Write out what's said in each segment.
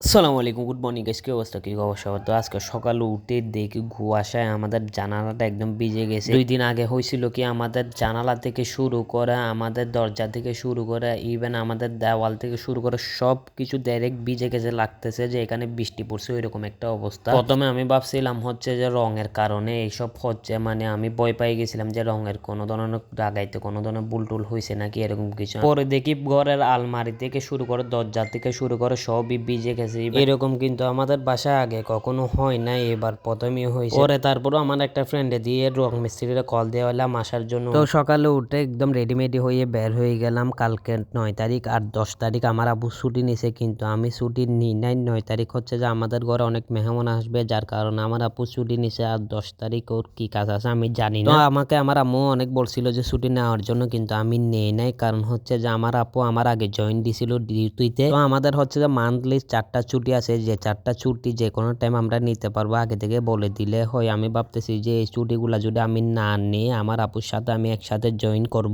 আসসালামু আলাইকুম, good morning guys. কি অবস্থা, কি খবর সবার? তো আজকে সকালে উঠে দেখি কুয়াশায় আমাদের জানালাটা একদম ভিজে গেছে। 2 দিন আগে হয়েছিল কি আমাদের জানালা থেকে শুরু করে, আমাদের দরজা থেকে শুরু করে, ইভেন আমাদের দেওয়াল থেকে শুরু করে সব কিছু ডাইরেক্ট ভিজে গেছে। লাগতেছে যে এখানে বৃষ্টি পড়ছে, ওইরকম একটা অবস্থা। প্রথমে আমি ভাবছিলাম হচ্ছে যে রঙের কারণে এইসব হচ্ছে, মানে আমি ভয় পাই গেছিলাম যে রঙের কোনো ধরনের লাগাইতে কোনো ধরনের বুলটুল হয়েছে নাকি এরকম কিছু। পরে দেখি ঘরের আলমারি থেকে শুরু করে দরজা থেকে শুরু করে সবই ভিজে গেছে। এরকম কিন্তু আমাদের বাসায় আগে কখনো হয় না, এবার প্রথমেই হয়েছে। পরে তারপরও আমার একটা ফ্রেন্ডে দিয়ে রং মিস্ত্রিরে কল দেওয়া হলাম আসার জন্য। তো সকালে উঠে একদম রেডিমেডি হয়ে বের হয়ে গেলাম। কালকে 9 তারিখ আর 10 তারিখ আমার আব্বু ছুটি নিছে, কিন্তু আমি ছুটি নিই নাই। 9 তারিখ হচ্ছে যে আমাদের ঘরে অনেক মেহমান আসবে, যার কারণে আমার আব্বু ছুটি নিছে। আর 10 তারিখ ওর কি কাজ আছে আমি জানি না। তো আমাকে আমার আম্মু অনেক বলছিল যে ছুটি নেওয়ার জন্য, কিন্তু আমি নেই নাই। কারণ হচ্ছে যে আমার আপু আমার আগে জয়েন দিছিল ডিউটিতে। তো আমাদের হচ্ছে যে মান্থলি 4টা ছুটি আছে, যে 4টা ছুটি যে কোনো টাইম আমরা নিতে পারবো, আগে থেকে বলে দিলে হয়। আমি ভাবতেছি যে এই ছুটিগুলা যদি আমি না নিই, আমার আপুর সাথে আমি একসাথে জয়েন করব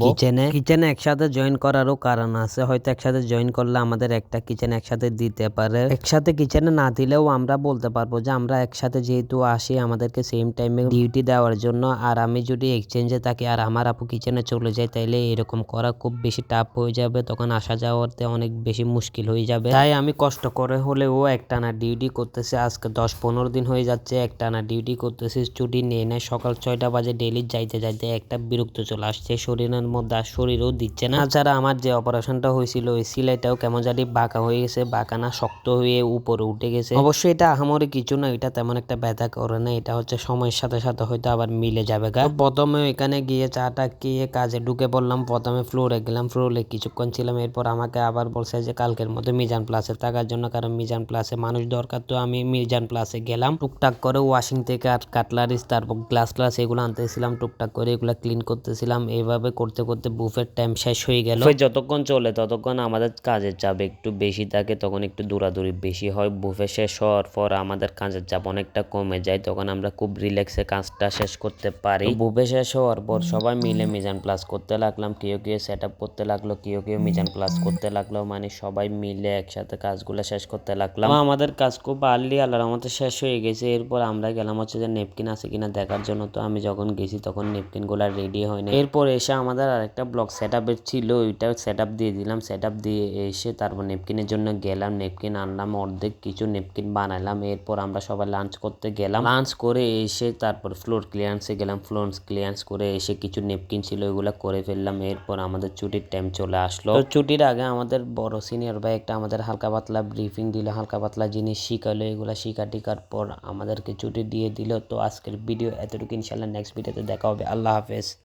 কিচেনে একসাথে জয়েন করারও কারণ আছে। হয়তো একসাথে জয়েন করলে আমাদের একটা কিচেন একসাথে দিতে পারে। একসাথে কিচেনে না দিলেও আমরা বলতে পারবো যে আমরা একসাথে যেহেতু আসি, আমাদেরকে সেম টাইমে ডিউটি দেওয়ার জন্য। আর আমি যদি এক্সচেঞ্জে থাকি আর আমার আপু কিচেনে চলে যায়, তাইলে এরকম করা খুব বেশি টাফ হয়ে যাবে, তখন আসা যাওয়াতে অনেক বেশি মুশকিল হয়ে যাবে। তাই আমি কষ্ট করে হলেও একটানা ডিউটি করতেছে। আজকে 10-15 দিন হয়ে যাচ্ছে একটানা ডিউটি করতেছি, ছুটি নিয়ে নেয়। সকাল 6টা বাজে ডেইলি যাইতে যাইতে একটা বিরক্ত চলে আসছে শরীরের মধ্যে, আর শরীরও দিচ্ছে না। তাছাড়া আমার যে অপারেশনটা হয়েছিল ওই সিলাইটাও কেমন জানি বাঁকা হয়ে গেছে, বাঁকা না শক্ত হয়ে উপরে উঠে গেছে। অবশ্যই এটা আহামরি কিছু না, এটা তেমন একটা ব্যথা করে না, এটা হচ্ছে সময়ের সাথে সাথে হয়তো আবার মিলে যাবে গা। প্রথমে এখানে গিয়ে চাটা খেয়ে কাজে ঢুকে পড়লাম। প্রথমে ফ্লোরে গেলাম, ফ্লোরে কিছুক্ষণ ছিলাম। এরপর আমাকে আবার বলছে যে কালকের মতো মিজান প্লাসে থাকার জন্য, কারণ মিজান প্লাসে মানুষ দরকার। তো আমি মিজান প্লাসে গেলাম, টুকটাক করে ওয়াশিং থেকে আর কাটলারিস তারপর গ্লাস এগুলো আনতেছিলাম, টুকটাক করে এগুলো ক্লিন করতেছিলাম। এইভাবে করতে করতে বুফের টাইম শেষ হয়ে গেল। যতক্ষণ চলে ততক্ষণ আমাদের কাজের চাপ একটু বেশি থাকে, তখন একটু দৌড়াদৌড়ি বেশি হয়। বুফে শেষ হওয়ার পর আমাদের কাজের চাপ অনেকটা কমে যায়, তখন আমরা খুব রিল্যাক্সে কাজটা শেষ করতে পারি। বুফে শেষ হওয়ার পর সবাই মিলে মিজান প্লাস করতে লাগলাম, কেউ কেউ সেট আপ করতে লাগলো, কেউ কেউ মিজান প্লাস করতে লাগলো, মানে সবাই মিলে একসাথে কাজগুলো শেষ করতে লাগলাম। আমাদের কাজ খুব আর্লি আল্লাহর রহমতে শেষ হয়ে গেছে। এরপর আমরা গেলাম হচ্ছে যে নেপকিন আছে কিনা দেখার জন্য। তো আমি যখন গেছি তখন নেপকিন গুলা রেডি হয়নি। এরপর এসে আমাদের আরেকটা ব্লক সেট আপের ছিল, ওইটাও সেট আপ দিয়ে দিলাম। সেট আপ দিয়ে এসে তারপর নেপকিনের জন্য গেলাম, নেপকিন আনলাম, অর্ধেক কিছু নেপকিন বানালাম। এরপর আমরা সবাই লাঞ্চ করতে গেলাম। লাঞ্চ করে এসে তারপর ফ্লোর ক্লিয়ারেন্সে গেলাম, ফ্লোর ক্লিয়ারেন্স করে এসে কিছু নেপকিন ছিল ওইগুলো করে ফেললাম। এরপর আমাদের ছুটির টাইম চলে আসলো। তো ছুটির আগে আমাদের বড় সিনিয়র ভাই একটা আমাদের হালকা পাতলা ব্রিফিং দিল, হালকা পাতলা জিনিস শিখালো। এগুলো শিখা টিকার পর আমাদেরকে ছুটি দিয়ে দিল। তো আজকের ভিডিও এতটুকু, ইনশাল্লাহ নেক্সট ভিডিওতে দেখা হবে। আল্লাহ হাফেজ।